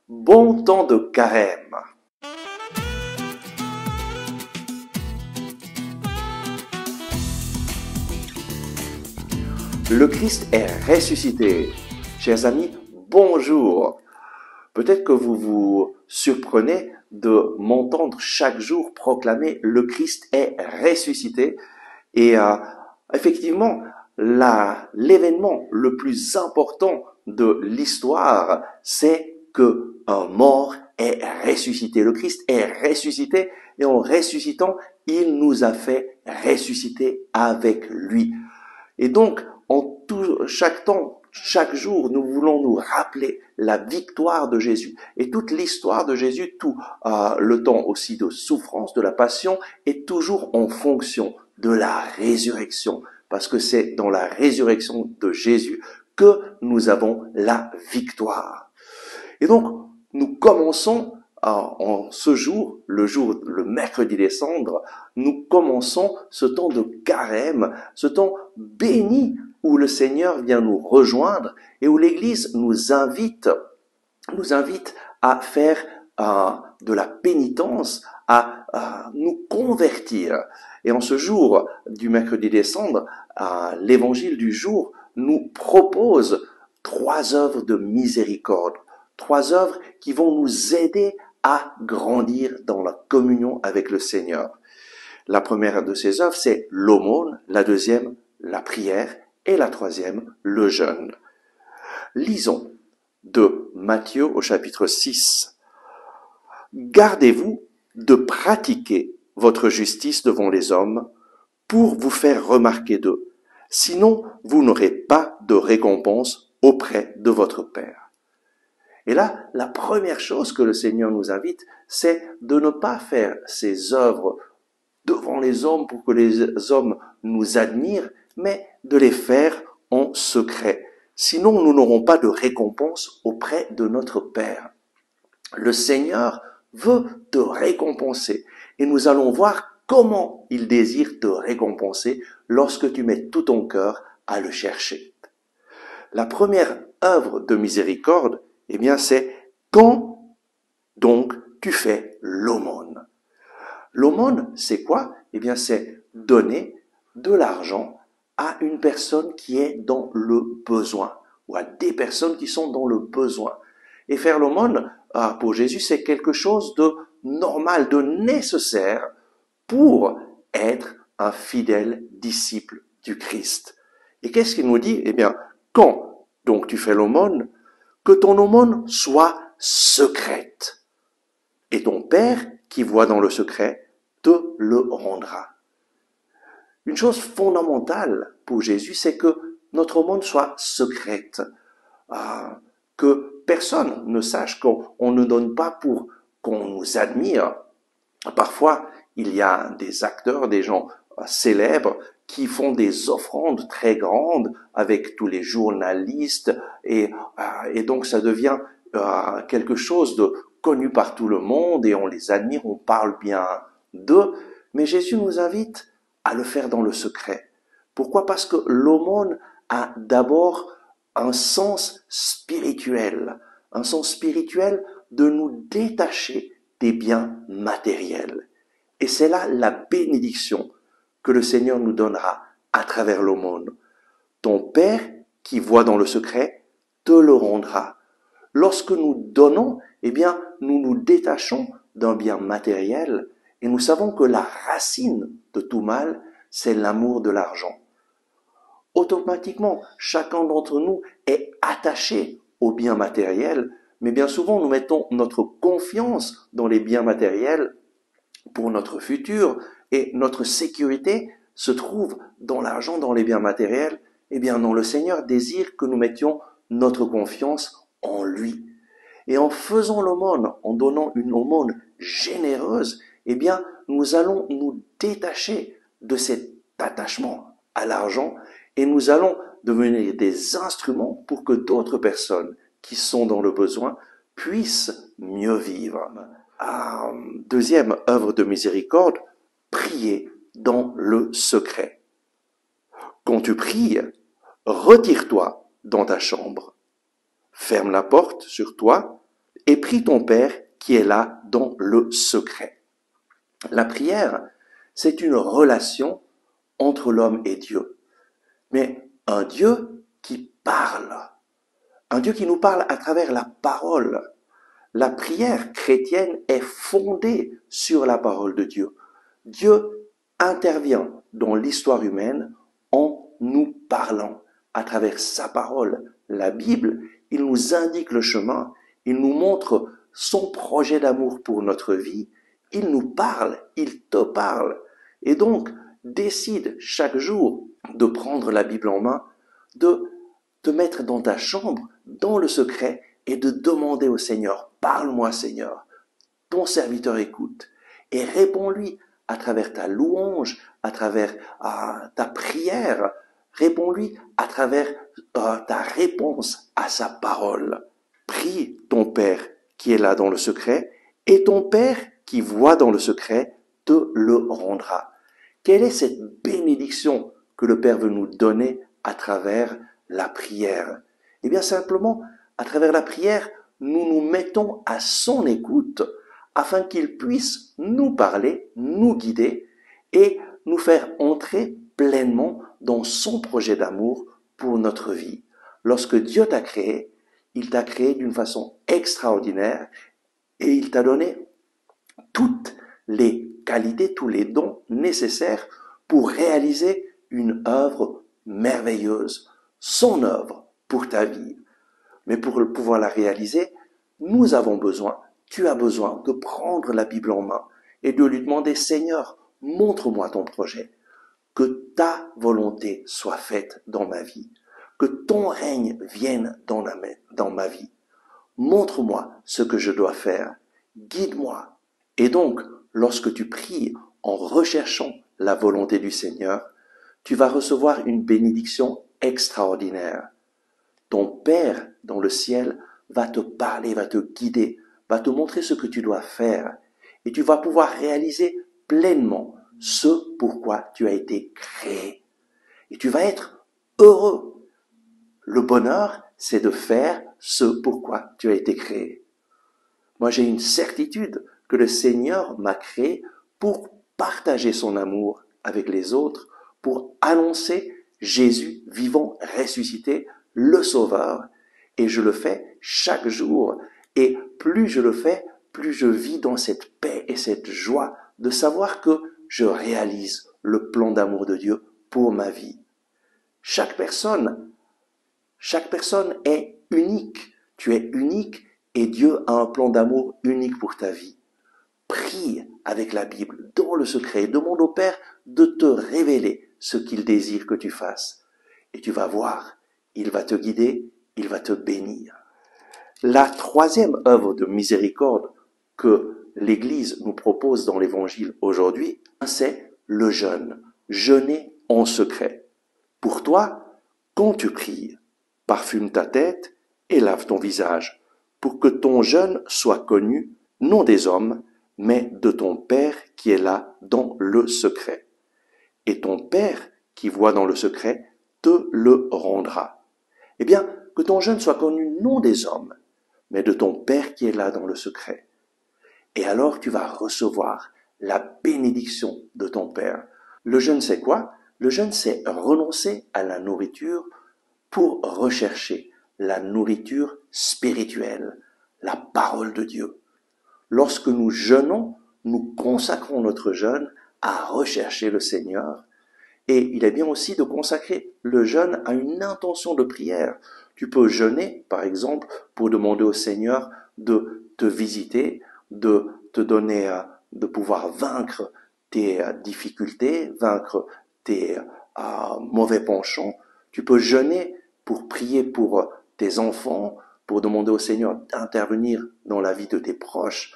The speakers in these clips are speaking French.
Bon temps de carême. Le Christ est ressuscité. Chers amis, bonjour. Peut-être que vous vous surprenez de m'entendre chaque jour proclamer le Christ est ressuscité. Et effectivement, l'événement le plus important de l'histoire, c'est que un mort est ressuscité. Le Christ est ressuscité et en ressuscitant, il nous a fait ressusciter avec lui. Et donc, chaque temps, chaque jour, nous voulons nous rappeler la victoire de Jésus. Et toute l'histoire de Jésus, tout le temps aussi de souffrance, de la passion, est toujours en fonction de la résurrection. Parce que c'est dans la résurrection de Jésus que nous avons la victoire. Et donc, nous commençons en ce jour, le mercredi décembre, nous commençons ce temps de carême, ce temps béni où le Seigneur vient nous rejoindre et où l'Église nous invite à faire de la pénitence, à nous convertir. Et en ce jour du mercredi décembre, l'évangile du jour nous propose 3 œuvres de miséricorde, 3 œuvres qui vont nous aider à grandir dans la communion avec le Seigneur. La première de ces œuvres, c'est l'aumône, la deuxième, la prière, et la troisième, le jeûne. Lisons de Matthieu au chapitre 6. Gardez-vous de pratiquer votre justice devant les hommes pour vous faire remarquer d'eux. Sinon, vous n'aurez pas de récompense auprès de votre Père. Et là, la première chose que le Seigneur nous invite, c'est de ne pas faire ces œuvres devant les hommes pour que les hommes nous admirent, mais de les faire en secret. Sinon, nous n'aurons pas de récompense auprès de notre Père. Le Seigneur veut te récompenser et nous allons voir comment il désire te récompenser lorsque tu mets tout ton cœur à le chercher. La première œuvre de miséricorde, eh bien, c'est quand donc tu fais l'aumône. L'aumône, c'est quoi? Eh bien, c'est donner de l'argent à une personne qui est dans le besoin ou à des personnes qui sont dans le besoin. Et faire l'aumône, pour Jésus, c'est quelque chose de normal, de nécessaire pour être un fidèle disciple du Christ. Et qu'est-ce qu'il nous dit? Eh bien, quand donc tu fais l'aumône, que ton aumône soit secrète. Et ton Père, qui voit dans le secret, te le rendra. Une chose fondamentale pour Jésus, c'est que notre aumône soit secrète, que personne ne sache qu'on ne donne pas pour qu'on nous admire. Parfois, il y a des acteurs, des gens célèbres qui font des offrandes très grandes avec tous les journalistes et donc ça devient quelque chose de connu par tout le monde et on les admire, on parle bien d'eux. Mais Jésus nous invite à le faire dans le secret. Pourquoi? Parce que l'aumône a d'abord un sens spirituel de nous détacher des biens matériels. Et c'est là la bénédiction que le Seigneur nous donnera à travers l'aumône. Ton Père, qui voit dans le secret, te le rendra. Lorsque nous donnons, eh bien, nous nous détachons d'un bien matériel et nous savons que la racine de tout mal, c'est l'amour de l'argent. Automatiquement, chacun d'entre nous est attaché aux biens matériels, mais bien souvent nous mettons notre confiance dans les biens matériels pour notre futur et notre sécurité se trouve dans l'argent, dans les biens matériels. Eh bien non, le Seigneur désire que nous mettions notre confiance en lui. Et en faisant l'aumône, en donnant une aumône généreuse, eh bien, nous allons nous détacher de cet attachement à l'argent et nous allons devenir des instruments pour que d'autres personnes qui sont dans le besoin puissent mieux vivre. Deuxième œuvre de miséricorde, prier dans le secret. Quand tu pries, retire-toi dans ta chambre. Ferme la porte sur toi et prie ton Père qui est là dans le secret. La prière, c'est une relation entre l'homme et Dieu. Mais un Dieu qui parle. Un Dieu qui nous parle à travers la parole. La prière chrétienne est fondée sur la parole de Dieu. Dieu intervient dans l'histoire humaine en nous parlant à travers sa parole. La Bible, il nous indique le chemin, il nous montre son projet d'amour pour notre vie, il nous parle, il te parle. Et donc, décide chaque jour de prendre la Bible en main, de te mettre dans ta chambre, dans le secret, et de demander au Seigneur, parle-moi Seigneur, ton serviteur écoute, et réponds-lui à travers ta louange, à travers ta prière, réponds-lui à travers ta réponse à sa parole. Prie ton Père qui est là dans le secret, et ton Père qui voit dans le secret te le rendra. Quelle est cette bénédiction que le Père veut nous donner à travers la prière? Eh bien simplement, à travers la prière, nous nous mettons à son écoute afin qu'il puisse nous parler, nous guider et nous faire entrer pleinement dans son projet d'amour pour notre vie. Lorsque Dieu t'a créé, il t'a créé d'une façon extraordinaire et il t'a donné toutes les qualités, tous les dons nécessaires pour réaliser une œuvre merveilleuse, son œuvre pour ta vie. Mais pour pouvoir la réaliser, nous avons besoin, tu as besoin de prendre la Bible en main et de lui demander, Seigneur, montre-moi ton projet, que ta volonté soit faite dans ma vie, que ton règne vienne dans ma vie. Montre-moi ce que je dois faire, guide-moi. Et donc, lorsque tu pries en recherchant la volonté du Seigneur, tu vas recevoir une bénédiction extraordinaire. Ton Père dans le ciel va te parler, va te guider, va te montrer ce que tu dois faire. Et tu vas pouvoir réaliser pleinement ce pourquoi tu as été créé. Et tu vas être heureux. Le bonheur, c'est de faire ce pourquoi tu as été créé. Moi, j'ai une certitude que le Seigneur m'a créé pour partager son amour avec les autres, pour annoncer Jésus vivant, ressuscité, le Sauveur. Et je le fais chaque jour. Et plus je le fais, plus je vis dans cette paix et cette joie de savoir que je réalise le plan d'amour de Dieu pour ma vie. Chaque personne est unique. Tu es unique et Dieu a un plan d'amour unique pour ta vie. Prie avec la Bible dans le secret. Demande au Père de te révéler ce qu'il désire que tu fasses. Et tu vas voir, il va te guider, il va te bénir. La troisième œuvre de miséricorde que l'Église nous propose dans l'Évangile aujourd'hui, c'est le jeûne. Jeûner en secret. Pour toi, quand tu pries, parfume ta tête et lave ton visage, pour que ton jeûne soit connu, non des hommes, mais de ton Père qui est là dans le secret. Et ton Père qui voit dans le secret te le rendra. Eh bien, que ton jeûne soit connu non des hommes, mais de ton Père qui est là dans le secret. Et alors tu vas recevoir la bénédiction de ton Père. Le jeûne, c'est quoi? Le jeûne, c'est renoncer à la nourriture pour rechercher la nourriture spirituelle, la parole de Dieu. Lorsque nous jeûnons, nous consacrons notre jeûne à rechercher le Seigneur. Et il est bien aussi de consacrer le jeûne à une intention de prière. Tu peux jeûner, par exemple, pour demander au Seigneur de te visiter, de te donner, de pouvoir vaincre tes difficultés, vaincre tes mauvais penchants. Tu peux jeûner pour prier pour tes enfants, pour demander au Seigneur d'intervenir dans la vie de tes proches.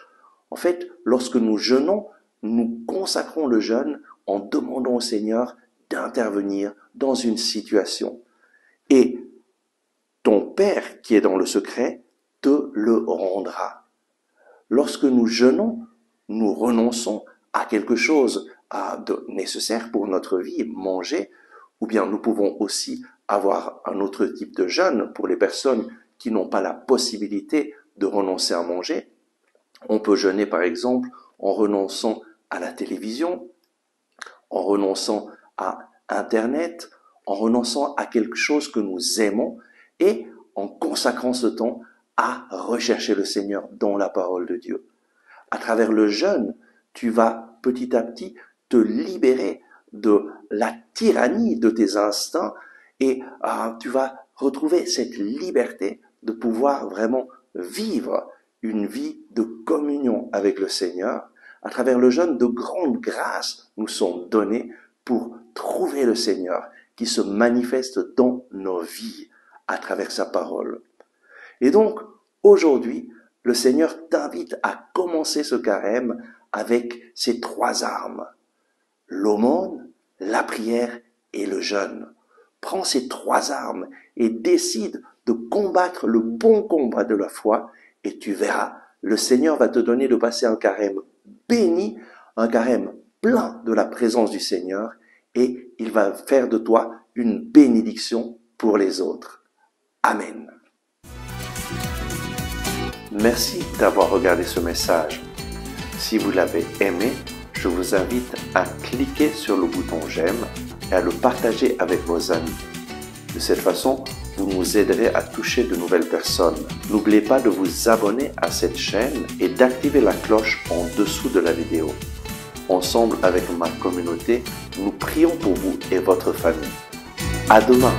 En fait, lorsque nous jeûnons, nous consacrons le jeûne en demandant au Seigneur d'intervenir dans une situation. Et ton Père qui est dans le secret te le rendra. Lorsque nous jeûnons, nous renonçons à quelque chose de nécessaire pour notre vie, manger, ou bien nous pouvons aussi avoir un autre type de jeûne pour les personnes qui n'ont pas la possibilité de renoncer à manger. On peut jeûner par exemple en renonçant à la télévision, en renonçant à Internet, en renonçant à quelque chose que nous aimons et en consacrant ce temps à rechercher le Seigneur dans la parole de Dieu. À travers le jeûne, tu vas petit à petit te libérer de la tyrannie de tes instincts et tu vas retrouver cette liberté de pouvoir vraiment vivre une vie de communion avec le Seigneur. À travers le jeûne, de grandes grâces nous sont données pour trouver le Seigneur qui se manifeste dans nos vies à travers sa parole. Et donc, aujourd'hui, le Seigneur t'invite à commencer ce carême avec ces 3 armes: l'aumône, la prière et le jeûne. Prends ces 3 armes et décide de combattre le bon combat de la foi et tu verras, le Seigneur va te donner de passer un carême béni, un carême plein de la présence du Seigneur et il va faire de toi une bénédiction pour les autres. Amen. Merci d'avoir regardé ce message. Si vous l'avez aimé, je vous invite à cliquer sur le bouton j'aime et à le partager avec vos amis. De cette façon, vous nous aiderez à toucher de nouvelles personnes. N'oubliez pas de vous abonner à cette chaîne et d'activer la cloche en dessous de la vidéo. Ensemble avec ma communauté, nous prions pour vous et votre famille. À demain!